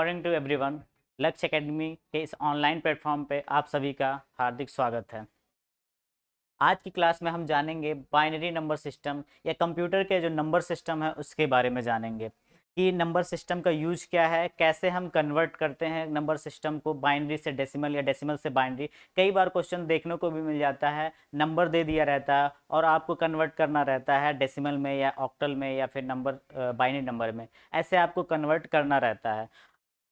Morning to everyone. Lakshya academy के इस online platform पे आप सभी का हार्दिक स्वागत है। आज की क्लास में हम जानेंगे बाइनरी नंबर सिस्टम या कंप्यूटर के जो नंबर सिस्टम है उसके बारे में जानेंगे कि नंबर सिस्टम का यूज क्या है, कैसे हम कन्वर्ट करते हैं नंबर सिस्टम को बाइनरी से डेसिमल या डेसिमल से बाइनरी। कई बार क्वेश्चन देखने को भी मिल जाता है, नंबर दे दिया रहता है और आपको कन्वर्ट करना रहता है डेसिमल में या ऑक्टल में या फिर नंबर बाइनरी नंबर में, ऐसे आपको कन्वर्ट करना रहता है।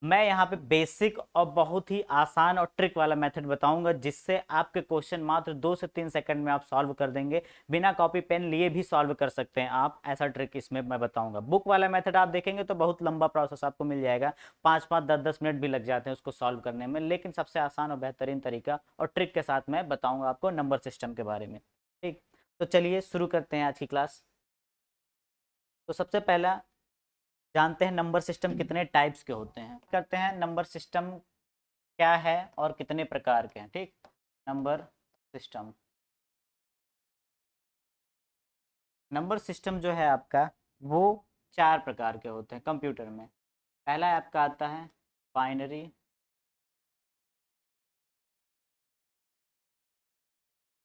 मैं यहाँ पे बेसिक और बहुत ही आसान और ट्रिक वाला मेथड बताऊंगा जिससे आपके क्वेश्चन मात्र 2 से 3 सेकंड में आप सॉल्व कर देंगे। बिना कॉपी पेन लिए भी सॉल्व कर सकते हैं आप, ऐसा ट्रिक इसमें मैं बताऊंगा। बुक वाला मेथड आप देखेंगे तो बहुत लंबा प्रोसेस आपको मिल जाएगा, 5-5 10-10 मिनट भी लग जाते हैं उसको सॉल्व करने में, लेकिन सबसे आसान और बेहतरीन तरीका और ट्रिक के साथ मैं बताऊंगा आपको नंबर सिस्टम के बारे में। ठीक, तो चलिए शुरू करते हैं आज की क्लास। तो सबसे पहला जानते हैं नंबर सिस्टम कितने टाइप्स के होते हैं, करते हैं नंबर सिस्टम क्या है और कितने प्रकार के हैं। ठीक, नंबर सिस्टम, नंबर सिस्टम जो है आपका वो 4 प्रकार के होते हैं कंप्यूटर में। पहला आपका आता है बाइनरी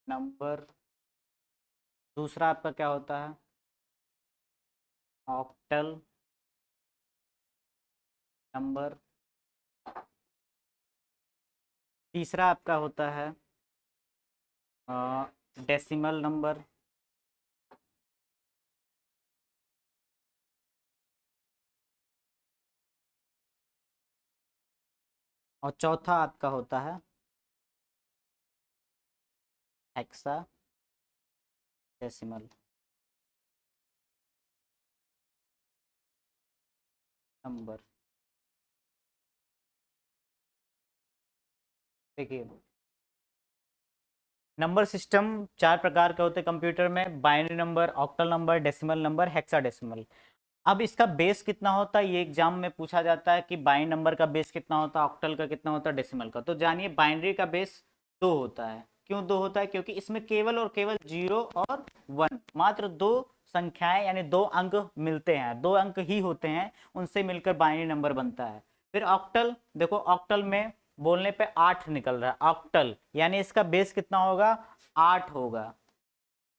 नंबर, दूसरा आपका क्या होता है ऑक्टल नंबर, तीसरा आपका होता है डेसिमल नंबर, और चौथा आपका होता है हेक्सा डेसिमल नंबर। देखिए, नंबर सिस्टम 4 प्रकार के होते हैं कंप्यूटर में, binary number, octal number, decimal number, hexadecimal. अब इसका बेस कितना होता है ये एग्जाम में पूछा जाता है कि बाइनरी नंबर का बेस कितना होता है, ऑक्टल का कितना होता है, डेसिमल का। तो जानिए बाइनरी का बेस 2 होता है। क्यों 2 होता है? क्योंकि इसमें केवल और केवल 0 और 1, मात्र 2 संख्याएं यानी 2 अंक मिलते हैं, 2 अंक ही होते हैं, उनसे मिलकर बाइनरी नंबर बनता है। फिर ऑक्टल, देखो ऑक्टल में बोलने पे 8 निकल रहा है ऑक्टल, यानी इसका बेस कितना होगा 8 होगा।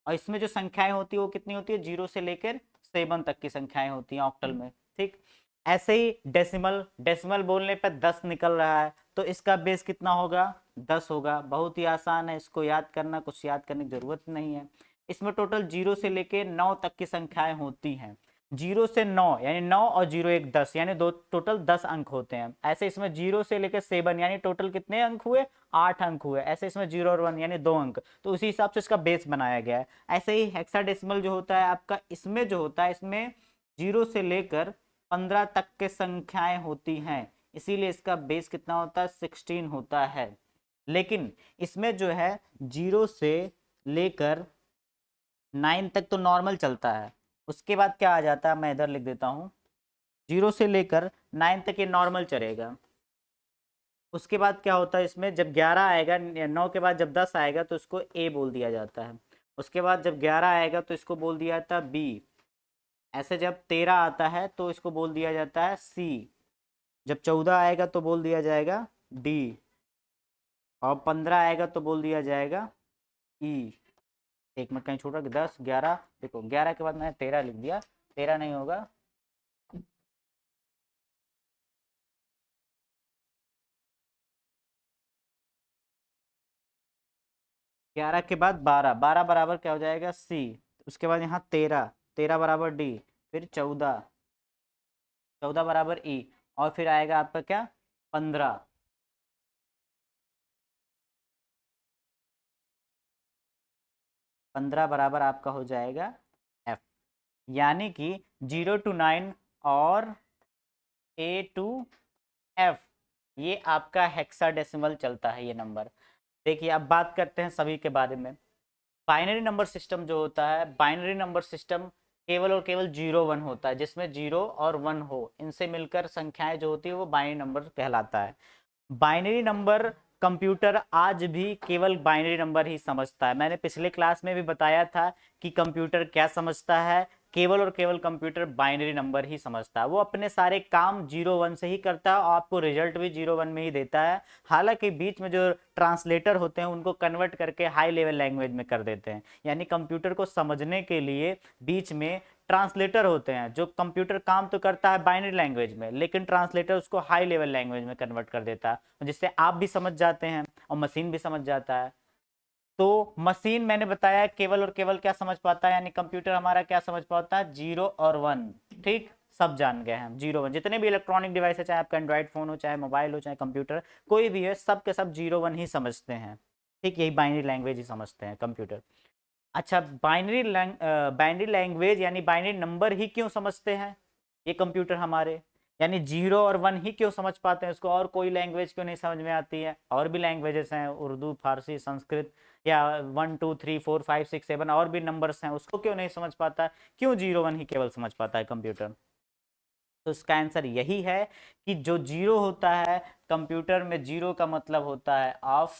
और इसमें जो संख्याएं होती है वो कितनी होती है 0 से लेकर 7 तक की संख्याएं होती हैं ऑक्टल में। ठीक, ऐसे ही डेसिमल, डेसिमल बोलने पर 10 निकल रहा है तो इसका बेस कितना होगा 10 होगा। बहुत ही आसान है, इसको याद करना, कुछ याद करने की जरूरत नहीं है। इसमें टोटल 0 से लेकर 9 तक की संख्याएं होती हैं। 0 से 9 यानी 9 और 0 एक 10 यानी दो टोटल 10 अंक होते हैं। ऐसे इसमें 0 से लेकर 7 यानी टोटल कितने अंक हुए 8 अंक हुए। ऐसे इसमें 0 और 1 यानी 2 अंक, तो उसी हिसाब से इसका बेस बनाया गया है। ऐसे ही हेक्साडेसिमल जो होता है आपका, इसमें जो होता है इसमें 0 से लेकर 15 तक के संख्याएं होती हैं, इसीलिए इसका बेस कितना होता है 16 होता है। लेकिन इसमें जो है 0 से लेकर 9 तक तो नॉर्मल चलता है, उसके बाद क्या आ जाता है मैं इधर लिख देता हूँ, 0 से लेकर 9 तक ये नॉर्मल चलेगा। उसके बाद क्या होता है इसमें जब 11 आएगा, 9 के बाद जब 10 आएगा तो इसको ए बोल दिया जाता है। उसके बाद जब 11 आएगा तो इसको बोल दिया जाता है बी। ऐसे जब 13 आता है तो इसको बोल दिया जाता है सी। जब 14 आएगा तो बोल दिया जाएगा डी। और 15 आएगा तो बोल दिया जाएगा ई। एक मिनट कहीं छोटा कि 10 11, देखो 11 के बाद मैंने 13 लिख दिया, 13 नहीं होगा, 11 के बाद 12, 12 बराबर क्या हो जाएगा सी। उसके बाद यहाँ 13, 13 बराबर डी, फिर 14, 14 बराबर ई, और फिर आएगा आपका क्या 15, 15 बराबर आपका हो जाएगा एफ। यानी कि 0 to 9 और A to F, ये आपका हेक्साडेसिमल चलता है ये नंबर। देखिए अब बात करते हैं सभी के बारे में। बाइनरी नंबर सिस्टम जो होता है, बाइनरी नंबर सिस्टम केवल और केवल 0 1 होता है, जिसमें 0 और 1 हो, इनसे मिलकर संख्याएं जो होती है वो बाइनरी नंबर कहलाता है। बाइनरी नंबर कंप्यूटर आज भी केवल बाइनरी नंबर ही समझता है। मैंने पिछले क्लास में भी बताया था कि कंप्यूटर क्या समझता है, केवल और केवल कंप्यूटर बाइनरी नंबर ही समझता है। वो अपने सारे काम 0 1 से ही करता है और आपको रिजल्ट भी 0 1 में ही देता है। हालांकि बीच में जो ट्रांसलेटर होते हैं उनको कन्वर्ट करके हाई लेवल लैंग्वेज में कर देते हैं। यानी कंप्यूटर को समझने के लिए बीच में ट्रांसलेटर होते हैं। जो कंप्यूटर काम तो करता है बाइनरी लैंग्वेज में, लेकिन ट्रांसलेटर उसको हाई लेवल लैंग्वेज में कन्वर्ट कर देता है, जिससे आप भी समझ जाते हैं और मशीन भी समझ जाता है। तो मशीन मैंने बताया केवल और केवल क्या समझ पाता है, यानी कंप्यूटर हमारा क्या समझ पाता है, 0 और 1। ठीक, सब जान गए हैं 0 1। जितने भी इलेक्ट्रॉनिक डिवाइस है, चाहे आपका एंड्रॉइड फोन हो, चाहे मोबाइल हो, चाहे कंप्यूटर कोई भी है, सब के सब 0 1 ही समझते हैं। ठीक, यही बाइनरी लैंग्वेज ही समझते हैं कंप्यूटर। अच्छा, बाइनरी लैंग्वेज यानी बाइनरी नंबर ही क्यों समझते हैं ये कंप्यूटर हमारे, यानी 0 और 1 ही क्यों समझ पाते हैं उसको, और कोई लैंग्वेज क्यों नहीं समझ में आती है। और भी लैंग्वेजेस हैं, उर्दू, फारसी, संस्कृत, या 1 2 3 4 5 6 7 और भी नंबर्स हैं, उसको क्यों नहीं समझ पाता है, क्यों 0 1 ही केवल समझ पाता है कंप्यूटर। तो इसका आंसर यही है कि जो 0 होता है कंप्यूटर में, 0 का मतलब होता है ऑफ,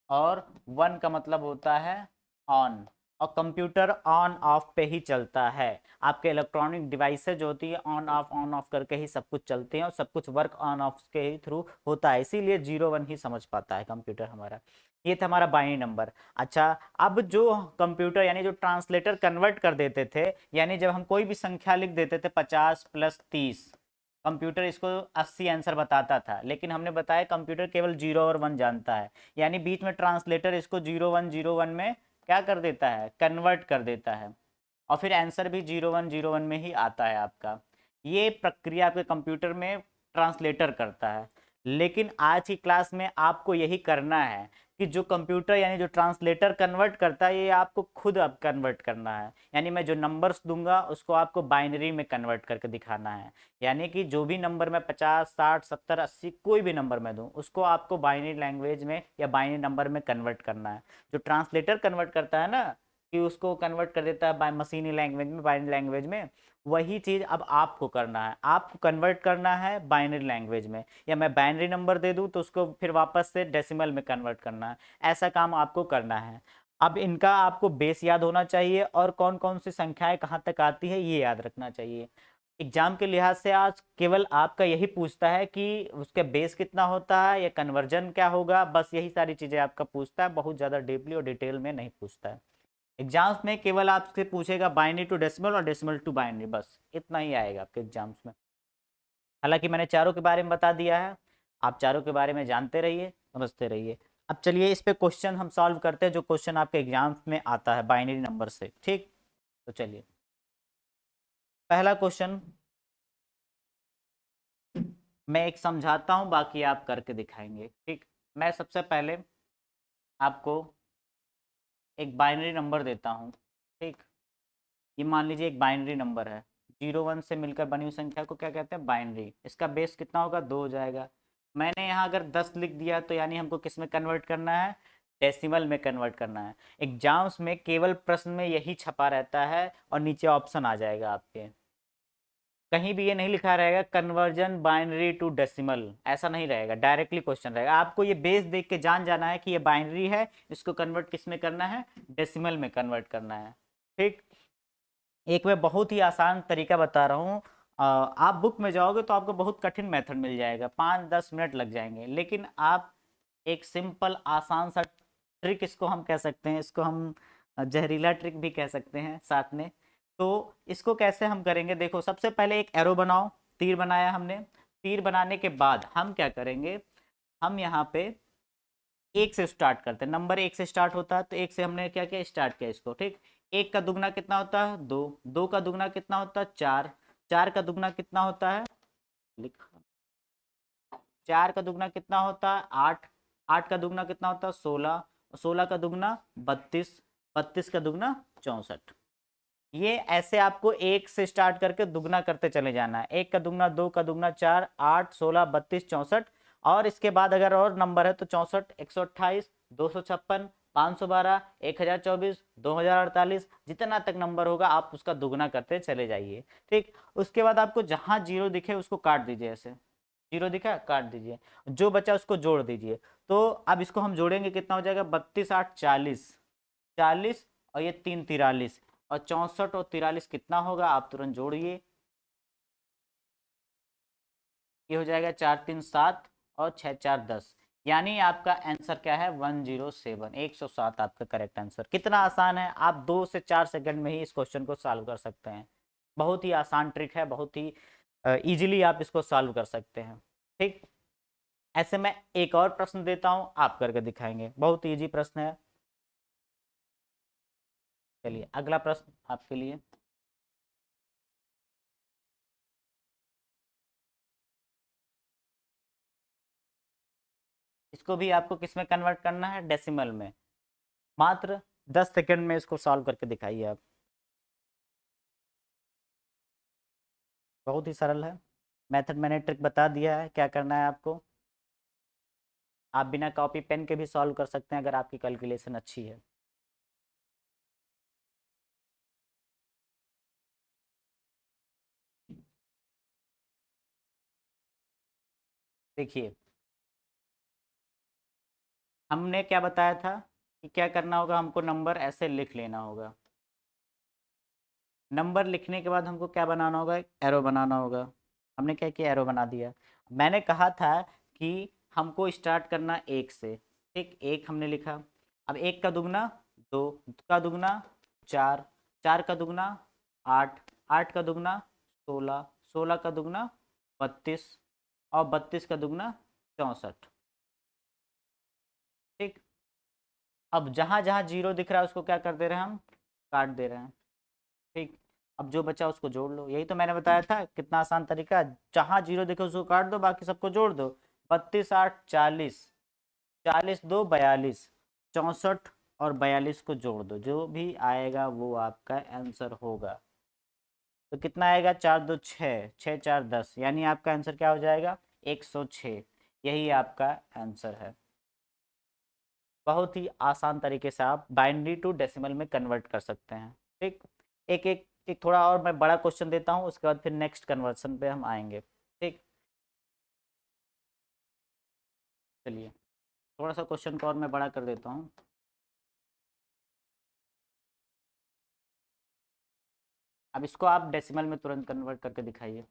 और 1 का मतलब होता है ऑन। और कंप्यूटर ऑन ऑफ पे ही चलता है। आपके इलेक्ट्रॉनिक डिवाइसेज जो होती है ऑन ऑफ करके ही सब कुछ चलते हैं, और सब कुछ वर्क ऑन ऑफ के ही थ्रू होता है, इसीलिए 0 1 ही समझ पाता है कंप्यूटर हमारा। ये था हमारा बाइनरी नंबर। अच्छा, अब जो कंप्यूटर यानी जो ट्रांसलेटर कन्वर्ट कर देते थे, यानी जब हम कोई भी संख्या लिख देते थे 50 + 30, कंप्यूटर इसको 80 आंसर बताता था, लेकिन हमने बताया कंप्यूटर केवल 0 और 1 जानता है। यानी बीच में ट्रांसलेटर इसको 0 1 में क्या कर देता है, कन्वर्ट कर देता है, और फिर आंसर भी 0 1 में ही आता है आपका। ये प्रक्रिया आपके कंप्यूटर में ट्रांसलेटर करता है। लेकिन आज की क्लास में आपको यही करना है कि जो कंप्यूटर यानी जो ट्रांसलेटर कन्वर्ट करता है, ये आपको खुद अब कन्वर्ट करना है। यानी मैं जो नंबर्स दूंगा उसको आपको बाइनरी में कन्वर्ट करके दिखाना है। यानी कि जो भी नंबर मैं 50 60 70 80 कोई भी नंबर मैं दूं, उसको आपको बाइनरी लैंग्वेज में या बाइनरी नंबर में कन्वर्ट करना है। जो ट्रांसलेटर कन्वर्ट करता है ना, कि उसको कन्वर्ट कर देता है बाय मशीनी लैंग्वेज में, बाइनरी लैंग्वेज में, वही चीज़ अब आपको करना है। आपको कन्वर्ट करना है बाइनरी लैंग्वेज में, या मैं बाइनरी नंबर दे दूं तो उसको फिर वापस से डेसिमल में कन्वर्ट करना है। ऐसा काम आपको करना है। अब इनका आपको बेस याद होना चाहिए, और कौन कौन सी संख्याएं कहाँ तक आती है ये याद रखना चाहिए। एग्जाम के लिहाज से आज केवल आपका यही पूछता है कि उसके बेस कितना होता है या कन्वर्जन क्या होगा, बस यही सारी चीज़ें आपका पूछता है, बहुत ज़्यादा डीपली और डिटेल में नहीं पूछता है। एग्जाम्स में केवल आपसे पूछेगा बाइनरी टू डेसिमल और डेसिमल टू बाइनरी, बस इतना ही आएगा आपके एग्जाम्स में। हालांकि मैंने चारों के बारे में बता दिया है, आप चारों के बारे में जानते रहिए, समझते रहिए। अब चलिए इस पे क्वेश्चन हम सॉल्व करते हैं, जो क्वेश्चन आपके एग्जाम्स में आता है बाइनरी नंबर से। ठीक, तो चलिए पहला क्वेश्चन मैं एक समझाता हूँ, बाकी आप करके दिखाएंगे। ठीक, मैं सबसे पहले आपको एक बाइनरी नंबर देता हूँ। ठीक, ये मान लीजिए एक बाइनरी नंबर है, 0 1 से मिलकर बनी हुई संख्या को क्या कहते हैं, बाइनरी। इसका बेस कितना होगा, 2 हो जाएगा। मैंने यहाँ अगर 10 लिख दिया तो यानी हमको किस में कन्वर्ट करना है, डेसिमल में कन्वर्ट करना है। एग्जाम्स में केवल प्रश्न में यही छपा रहता है, और नीचे ऑप्शन आ जाएगा आपके, कहीं भी ये नहीं लिखा रहेगा कन्वर्जन बाइनरी टू डेसिमल, ऐसा नहीं रहेगा, डायरेक्टली क्वेश्चन रहेगा। आपको ये बेस देख के जान जाना है कि ये बाइनरी है, इसको कन्वर्ट किस में करना है, डेसिमल में कन्वर्ट करना है। ठीक, एक मैं बहुत ही आसान तरीका बता रहा हूँ। आप बुक में जाओगे तो आपको बहुत कठिन मेथड मिल जाएगा, 5-10 मिनट लग जाएंगे, लेकिन आप एक सिंपल आसान सा ट्रिक, इसको हम कह सकते हैं, इसको हम जहरीला ट्रिक भी कह सकते हैं साथ में। तो इसको कैसे हम करेंगे, देखो सबसे पहले एक एरो बनाओ, तीर बनाया हमने। तीर बनाने के बाद हम क्या करेंगे, हम यहाँ पे एक से स्टार्ट करते हैं, नंबर एक से स्टार्ट होता है, तो एक से हमने क्या किया, स्टार्ट किया इसको। ठीक, एक का दुगना कितना होता है, दो, दो का दुगना कितना होता है, चार, चार का दुगना कितना होता है, लिखा, चार का दुगना कितना होता है, आठ, आठ का दुगना कितना होता है, 16, 16 का दुगना 32, 32 का दुगना 64। ये ऐसे आपको एक से स्टार्ट करके दुगना करते चले जाना है, एक का दुगना, दो का दुगना, चार, 8, 16, 32, 64, और इसके बाद अगर और नंबर है तो 64, 128, 256, 512, 1024, 2048, जितना तक नंबर होगा आप उसका दुगना करते चले जाइए। ठीक, उसके बाद आपको जहां जीरो दिखे उसको काट दीजिए, ऐसे जीरो दिखा काट दीजिए, जो बचा उसको जोड़ दीजिए। तो अब इसको हम जोड़ेंगे, कितना हो जाएगा, 32 8 40, 40, और ये 3 43, और 64 और 43 कितना होगा, आप तुरंत जोड़िए। ये हो जाएगा 4 3 7 और 6 4 10, यानी आपका आंसर क्या है 107, 107 आपका करेक्ट आंसर। कितना आसान है, आप 2 से 4 सेकंड में ही इस क्वेश्चन को सॉल्व कर सकते हैं। बहुत ही आसान ट्रिक है, बहुत ही इजीली आप इसको सॉल्व कर सकते हैं। ठीक, ऐसे में एक और प्रश्न देता हूं, आप करके दिखाएंगे, बहुत इजी प्रश्न है। चलिए अगला प्रश्न आपके लिए। इसको भी आपको किस में कन्वर्ट करना है, डेसिमल में। मात्र 10 सेकंड में इसको सॉल्व करके दिखाइए आप। बहुत ही सरल है, मेथड मैंने ट्रिक बता दिया है, क्या करना है आपको। आप बिना कॉपी पेन के भी सॉल्व कर सकते हैं अगर आपकी कैलकुलेशन अच्छी है। देखिए हमने क्या बताया था कि क्या करना होगा, हमको नंबर ऐसे लिख लेना होगा। नंबर लिखने के बाद हमको क्या बनाना होगा, एक एरो बनाना होगा। हमने क्या किया, एरो बना दिया। मैंने कहा था कि हमको स्टार्ट करना एक से। ठीक, एक हमने लिखा। अब एक का दुगना दो, का दुगना चार, चार का दुगना आठ, आठ का दुगना 16, 16 का दुगना 32 और 32 का दुगना 64। ठीक, अब जहां जहां जीरो दिख रहा है उसको क्या कर दे रहे हैं हम, काट दे रहे हैं। ठीक, अब जो बचा उसको जोड़ लो, यही तो मैंने बताया था, कितना आसान तरीका है। जहां जीरो दिखे उसको काट दो, बाकी सबको जोड़ दो। 32 8 40, 40 2 42, 64 और 42 को जोड़ दो, जो भी आएगा वो आपका आंसर होगा। तो कितना आएगा, 4 2 6, 6 4 10, यानी आपका आंसर क्या हो जाएगा, 106। यही आपका आंसर है। बहुत ही आसान तरीके से आप बाइनरी टू डेसिमल में कन्वर्ट कर सकते हैं। ठीक, एक एक एक थोड़ा और मैं बड़ा क्वेश्चन देता हूँ, उसके बाद फिर नेक्स्ट कन्वर्सन पे हम आएंगे। ठीक, चलिए थोड़ा सा क्वेश्चन को और मैं बड़ा कर देता हूँ। अब इसको आप डेसिमल में तुरंत कन्वर्ट करके दिखाइए।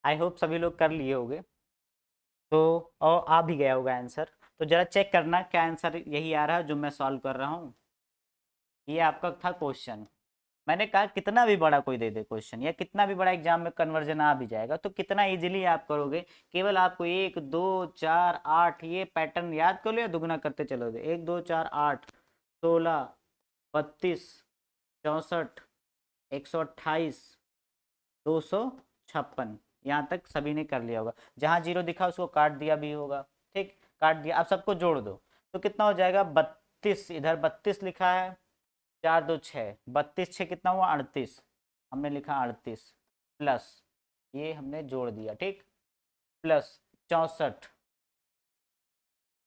आई होप सभी लोग कर लिए होंगे। तो और आ भी गया होगा आंसर। तो जरा चेक करना क्या आंसर यही आ रहा है जो मैं सॉल्व कर रहा हूँ। ये आपका था क्वेश्चन। मैंने कहा कितना भी बड़ा कोई दे दे क्वेश्चन, या कितना भी बड़ा एग्जाम में कन्वर्जन आ भी जाएगा, तो कितना इजीली आप करोगे। केवल आपको 1 2 4 8 ये पैटर्न याद कर लो, या दुगना करते चलोगे। 1 2 4 8 16 32 64 128 256, यहाँ तक सभी ने कर लिया होगा। जहाँ जीरो दिखा उसको काट दिया भी होगा। ठीक, काट दिया। अब सबको जोड़ दो तो कितना हो जाएगा, 32, इधर 32 लिखा है, 4 2 6, 32 6 कितना हुआ 38, हमने लिखा 38, प्लस ये हमने जोड़ दिया। ठीक, प्लस 64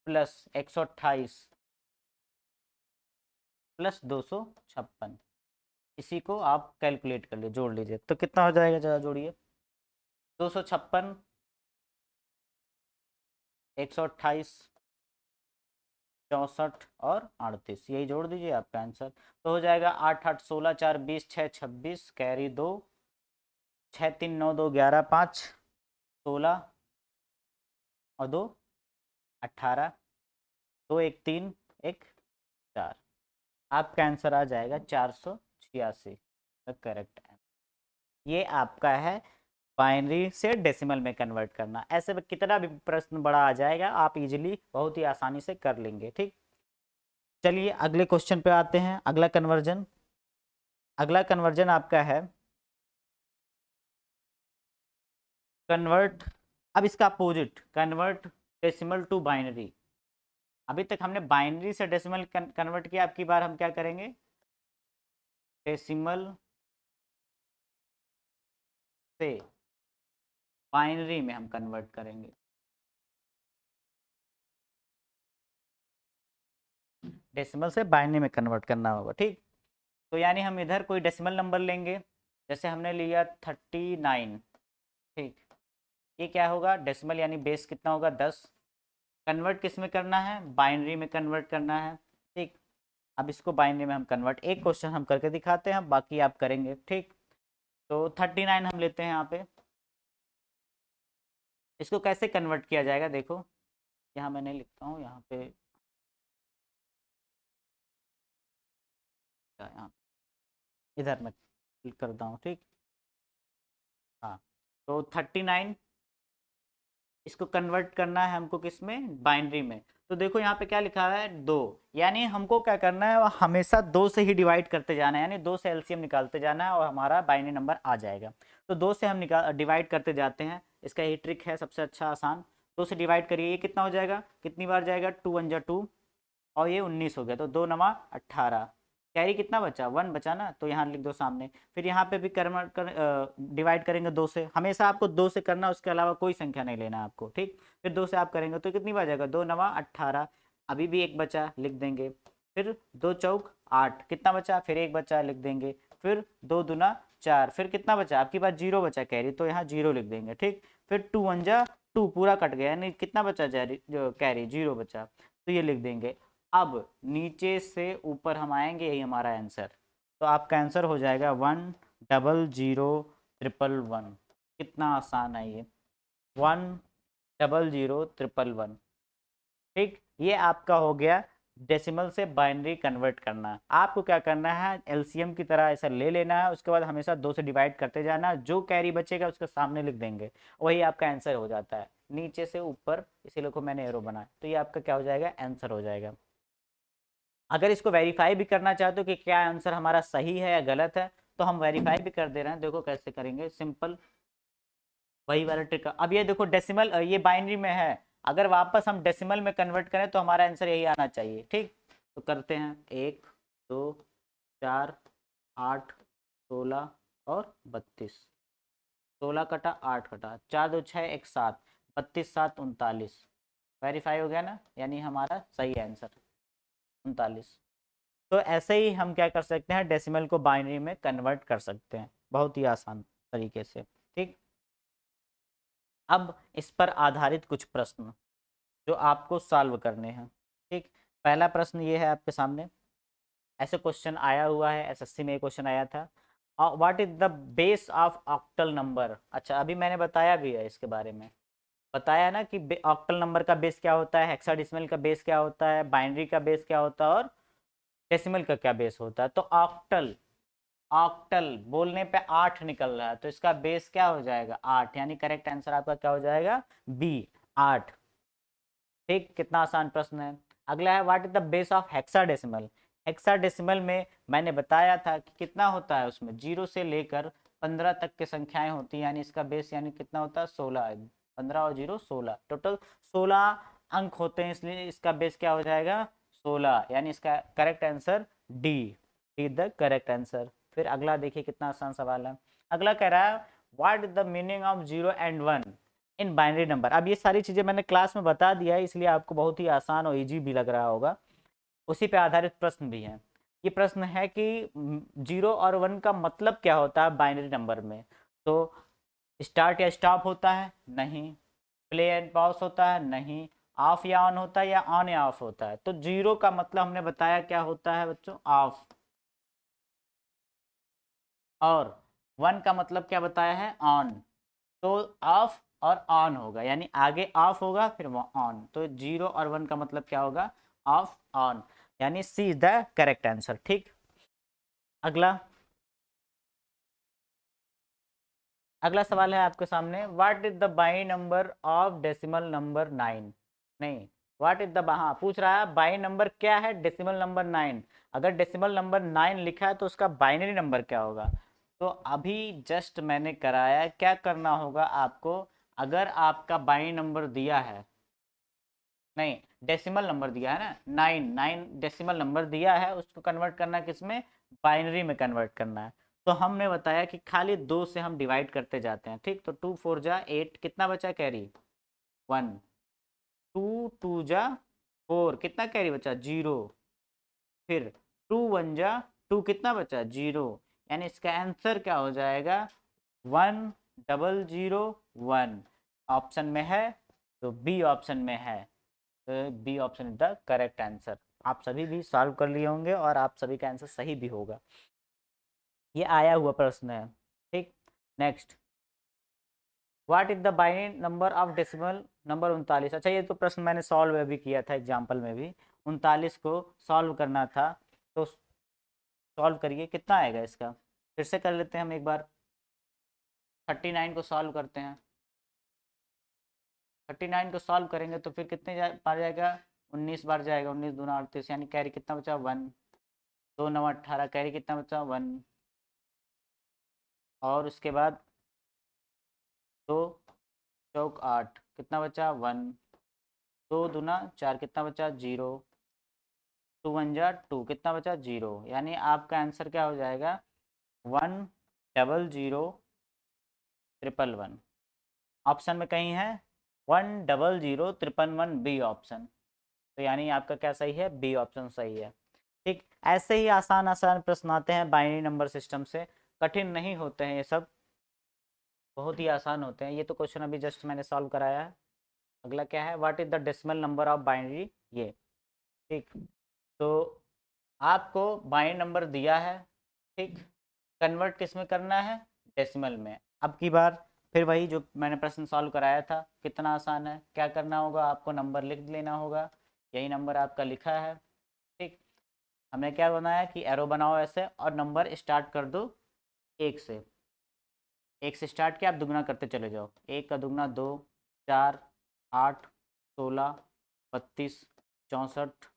प्लस 128 प्लस 256। इसी को आप कैलकुलेट कर लीजिए, जोड़ लीजिए तो कितना हो जाएगा, जरा जोड़िए। 256, 128, 64 और 38, यही जोड़ दीजिए, आपका आंसर तो हो जाएगा 8 8 16 4 20 6 26, कैरी 2, 6 3 9 2 11 5 16 और 2 18, 2 1 3 1 4। आपका आंसर आ जाएगा 486, करेक्ट आंसर। ये आपका है बाइनरी से डेसिमल में कन्वर्ट करना। ऐसे में कितना भी प्रश्न बड़ा आ जाएगा, आप इजीली बहुत ही आसानी से कर लेंगे। ठीक, चलिए अगले क्वेश्चन पे आते हैं। अगला कन्वर्जन, अगला कन्वर्जन आपका है कन्वर्ट अब इसका opposite, convert decimal to binary. अभी तक हमने बाइनरी से डेसिमल कन्वर्ट किया, अब की बार हम क्या करेंगे, डेसिमल से बाइनरी में हम कन्वर्ट करेंगे। डेसिमल से बाइनरी में कन्वर्ट करना होगा, ठीक। तो यानी हम इधर कोई डेसिमल नंबर लेंगे, जैसे हमने लिया 39, ठीक। ये क्या होगा, डेसिमल यानी बेस कितना होगा 10। कन्वर्ट किस में करना है, बाइनरी में कन्वर्ट करना है, ठीक। अब इसको बाइनरी में हम कन्वर्ट, एक क्वेश्चन हम करके दिखाते हैं, बाकी आप करेंगे, ठीक। तो 39 हम लेते हैं यहाँ पे। इसको कैसे कन्वर्ट किया जाएगा, देखो यहाँ मैंने लिखता हूँ, यहाँ पे यहाँ इधर मैं क्लिक करता हूँ, ठीक। हाँ, तो 39 इसको कन्वर्ट करना है हमको किस में, बाइनरी में। तो देखो यहाँ पे क्या लिखा है, 2, यानी हमको क्या करना है, हमेशा 2 से ही डिवाइड करते जाना है, यानी 2 से एलसीएम निकालते जाना है और हमारा बाइनरी नंबर आ जाएगा। तो 2 से हम डिवाइड करते जाते हैं, इसका यही ट्रिक है, सबसे अच्छा आसान। 2 से डिवाइड करिए, ये कितना हो जाएगा, कितनी बार जाएगा, 2 1 जा 2 और ये 19 हो गया, तो 2 नवा 18। कैरी कितना बचा, 1 बचा ना, तो यहाँ लिख दो सामने। फिर यहाँ पे भी डिवाइड करेंगे 2 से, हमेशा आपको 2 से करना, उसके अलावा कोई संख्या नहीं लेना आपको, ठीक। फिर 2 से आप करेंगे तो कितनी बार जाएगा, 2 नवा 18। अभी भी एक बचा, लिख देंगे। फिर 2 चौक 8, कितना बचा, फिर एक बचा, लिख देंगे। फिर 2 दूना 4, फिर कितना बचा, आपके पास 0 बचा कैरी, तो यहाँ 0 लिख देंगे, ठीक। फिर 2 1 जा 2, पूरा कट गया, यानी कितना बचा कैरी, 0 बचा, तो ये लिख देंगे। अब नीचे से ऊपर हम आएंगे, यही हमारा आंसर। तो आपका आंसर हो जाएगा 1 0 0 1 1। कितना आसान है ये, 1 0 0 1 1, ठीक। ये आपका हो गया डेसिमल से बाइनरी कन्वर्ट करना। आपको क्या करना है, एलसीएम की तरह ऐसा ले लेना है, उसके बाद हमेशा 2 से डिवाइड करते जाना, जो कैरी बचेगा उसके सामने लिख देंगे, वही आपका आंसर हो जाता है, नीचे से ऊपर, इसीलिए को मैंने एरो बनाया, तो ये आपका क्या हो जाएगा, आंसर हो जाएगा। अगर इसको वेरीफाई भी करना चाहते हो कि क्या आंसर हमारा सही है या गलत है, तो हम वेरीफाई भी कर दे रहे हैं, देखो कैसे करेंगे, सिंपल वही वाला ट्रिक। अब ये देखो डेसिमल, ये बाइनरी में है, अगर वापस हम डेसिमल में कन्वर्ट करें तो हमारा आंसर यही आना चाहिए, ठीक। तो करते हैं, 1 2 4 8 16 और 32। 16 कटा 8 कटा 4 2 6 1 7, 32 7 39। वेरीफाई हो गया ना, यानी हमारा सही आंसर 39। तो ऐसे ही हम क्या कर सकते हैं, डेसिमल को बाइनरी में कन्वर्ट कर सकते हैं, बहुत ही आसान तरीके से, ठीक। अब इस पर आधारित कुछ प्रश्न जो आपको सॉल्व करने हैं, ठीक। पहला प्रश्न ये है आपके सामने, ऐसे क्वेश्चन आया हुआ है, एसएससी में क्वेश्चन आया था। What is the base of octal number. अच्छा, अभी मैंने बताया भी है इसके बारे में, बताया ना कि ऑक्टल नंबर का बेस क्या होता है, हेक्साडेसिमल का बेस क्या होता है, बाइनरी का बेस क्या होता है और डेसिमल का क्या बेस होता है। तो ऑक्टल, ऑक्टल बोलने पे 8 निकल रहा है, तो इसका बेस क्या हो जाएगा, 8, यानी करेक्ट आंसर आपका क्या हो जाएगा, बी, 8, ठीक। कितना आसान प्रश्न है। अगला है, what is the base of hexadecimal. Hexadecimal में मैंने बताया था कि कितना होता है, उसमें 0 से लेकर 15 तक की संख्याएं होती हैं, यानी इसका बेस यानी कितना होता है, 16। 15 और 0 16, टोटल 16 अंक होते हैं, इसलिए इसका बेस क्या हो जाएगा, 16, यानी इसका correct answer D, D the correct answer. फिर अगला देखिए कितना आसान सवाल है। अगला कह रहा है, what is the meaning of 0 and 1 in binary number. अब ये सारी चीज़ें मैंने क्लास में बता दिया है, इसलिए आपको बहुत ही आसान और इजी भी लग रहा होगा। उसी पे आधारित प्रश्न भी है। ये प्रश्न है कि 0 और 1 का मतलब क्या होता है बाइनरी नंबर में। तो स्टार्ट या स्टॉप होता है, नहीं। प्ले एंड पॉज होता है, नहीं। ऑफ या ऑन होता है, या ऑन या ऑफ होता है। तो 0 का मतलब हमने बताया क्या होता है बच्चों, ऑफ। और 1 का मतलब क्या बताया है, ऑन। तो ऑफ और ऑन होगा, यानी आगे ऑफ होगा फिर वो ऑन, तो 0 और 1 का मतलब क्या होगा, ऑफ ऑन, यानी सी इज द करेक्ट आंसर, ठीक। अगला, अगला सवाल है आपके सामने, what is the by number of decimal number 9। नहीं, व्हाट इज द, हाँ पूछ रहा है बाई नंबर क्या है डेसिमल नंबर 9। अगर डेसिमल नंबर 9 लिखा है तो उसका बाइनरी नंबर क्या होगा। तो अभी जस्ट मैंने कराया, क्या करना होगा आपको, अगर आपका बाइनरी नंबर दिया है, नहीं डेसिमल नंबर दिया है ना, 9 डेसिमल नंबर दिया है, उसको कन्वर्ट करना है किसमें, बाइनरी में कन्वर्ट करना है। तो हमने बताया कि खाली 2 से हम डिवाइड करते जाते हैं, ठीक। तो 2 4 जा 8, कितना बचा कैरी 1, 2 2 जा 4, कितना कैरी बचा 0, फिर 2 1 जा 2, कितना बचा 0, यानी इसका आंसर क्या हो जाएगा 1001। ऑप्शन में है तो बी ऑप्शन में है, तो B option is the correct answer. आप सभी भी सॉल्व कर लिए होंगे और आप सभी का आंसर सही भी होगा। ये आया हुआ प्रश्न है, ठीक। Next, what is the binary number of decimal number 39। अच्छा, ये तो प्रश्न मैंने सॉल्व भी किया था एग्जाम्पल में भी, 39 को सॉल्व करना था। तो सॉल्व करिए, कितना आएगा इसका, फिर से कर लेते हैं हम एक बार। 39 को सॉल्व करते हैं, 39 को सॉल्व करेंगे तो फिर कितने बार जाएगा, 19 बार जाएगा, 19 दूना 38, यानी कैरी कितना बचा 1, 2 9 18, कैरी कितना बचा 1, और उसके बाद 2 चौक 8, कितना बचा 1, 2 दूना 4, कितना बचा 0, 2 1 जा 2, कितना बचा 0, यानी आपका आंसर क्या हो जाएगा 100 111 ऑप्शन में कहीं है 100 111 बी ऑप्शन। तो यानी आपका क्या सही है, बी ऑप्शन सही है, ठीक। ऐसे ही आसान आसान प्रश्न आते हैं बाइनरी नंबर सिस्टम से, कठिन नहीं होते हैं ये सब, बहुत ही आसान होते हैं। ये तो क्वेश्चन अभी जस्ट मैंने सॉल्व कराया है। अगला क्या है, what is the decimal number of binary, ये, ठीक। तो आपको बाइनरी नंबर दिया है, ठीक, कन्वर्ट किस में करना है, डेसिमल में। अब की बार फिर वही जो मैंने प्रश्न सॉल्व कराया था, कितना आसान है। क्या करना होगा, आपको नंबर लिख लेना होगा, यही नंबर आपका लिखा है, ठीक। हमने क्या बनाया कि एरो बनाओ ऐसे और नंबर स्टार्ट कर दो 1 से, 1 से स्टार्ट किया, आप दुगना करते चले जाओ, 1 का दुगना 2, 4 8 16 32 64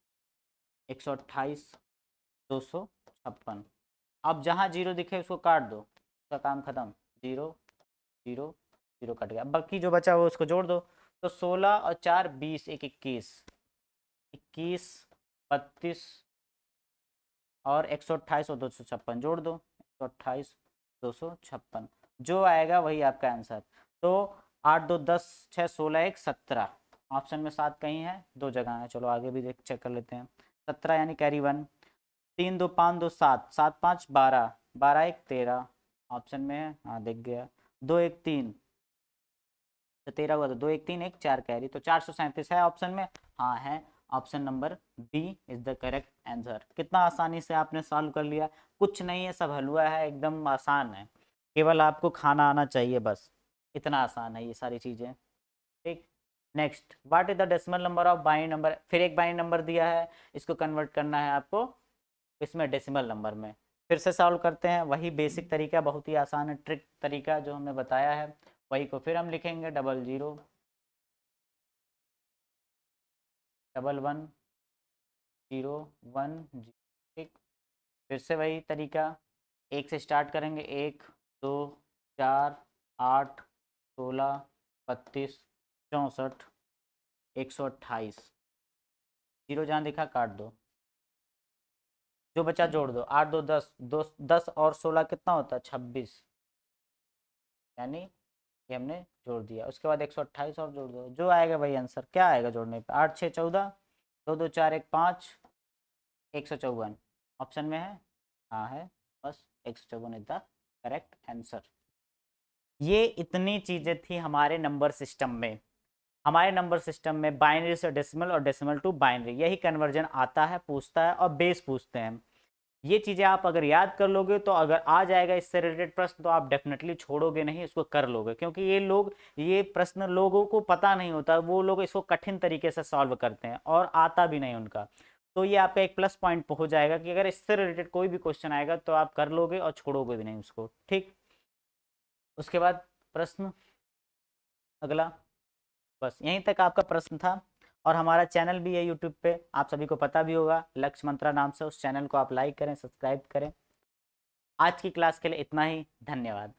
128 256। अब जहाँ जीरो दिखे उसको काट दो, उसका काम खत्म, 0 0 0 कट गया। बाकी जो बचा वो उसको जोड़ दो, तो 16 और 4 20 1 21 21 32 और 128 और 256 जोड़ दो, 128 256, जो आएगा वही आपका आंसर। तो 8 2 10 6 16 1 17, ऑप्शन में 7 कहीं है, 2 जगह है। चलो आगे भी देख चेक कर लेते हैं। 17 यानी कैरी 1, 3 2 5 2 7 7 5 12 12 1 13, ऑप्शन में है, हाँ दिख गया। 2 1 3 तो 13 हुआ, तो 2 1 3 1 4 कैरी, तो 437 है ऑप्शन में, हाँ है। Option number B is the correct answer. कितना आसानी से आपने सॉल्व कर लिया, कुछ नहीं है, सब हलवा है, एकदम आसान है, केवल आपको खाना आना चाहिए बस, इतना आसान है ये सारी चीज़ें, ठीक। Next, what is the decimal number of binary number. फिर एक बाइनरी नंबर दिया है, इसको कन्वर्ट करना है आपको इसमें डेसिमल नंबर में। फिर से सॉल्व करते हैं, वही बेसिक तरीका, बहुत ही आसान है, ट्रिक तरीका जो हमने बताया है वही को फिर हम लिखेंगे, 00 11 0 1 0, ठीक। फिर से वही तरीका, 1 से स्टार्ट करेंगे, 1 2 4 8 16 32 64 128, जीरो जहाँ दिखा काट दो, जो बचा जोड़ दो, 8 2 10 2 10 और 16 कितना होता है 26, यानी ये हमने जोड़ दिया। उसके बाद 128 और जोड़ दो, जो आएगा वही आंसर। क्या आएगा जोड़ने पे, 8 6 14 2 2 4 1 5 154, ऑप्शन में है, हाँ है, बस 154 इज द करेक्ट आंसर। ये इतनी चीज़ें थी हमारे नंबर सिस्टम में। हमारे नंबर सिस्टम में बाइनरी से डेसिमल और डेसिमल टू बाइनरी, यही कन्वर्जन आता है, पूछता है, और बेस पूछते हैं। ये चीज़ें आप अगर याद कर लोगे तो अगर आ जाएगा इससे रिलेटेड प्रश्न तो आप डेफिनेटली छोड़ोगे नहीं, इसको कर लोगे। क्योंकि ये प्रश्न लोगों को पता नहीं होता, वो लोग इसको कठिन तरीके से सॉल्व करते हैं और आता भी नहीं उनका। तो ये आपका एक प्लस पॉइंट हो जाएगा कि अगर इससे रिलेटेड कोई भी क्वेश्चन आएगा तो आप कर लोगे और छोड़ोगे भी नहीं उसको, ठीक। उसके बाद प्रश्न अगला, बस यहीं तक आपका प्रश्न था। और हमारा चैनल भी है यूट्यूब पे, आप सभी को पता भी होगा, लक्ष्य मंत्रा नाम से, उस चैनल को आप लाइक करें, सब्सक्राइब करें। आज की क्लास के लिए इतना ही, धन्यवाद।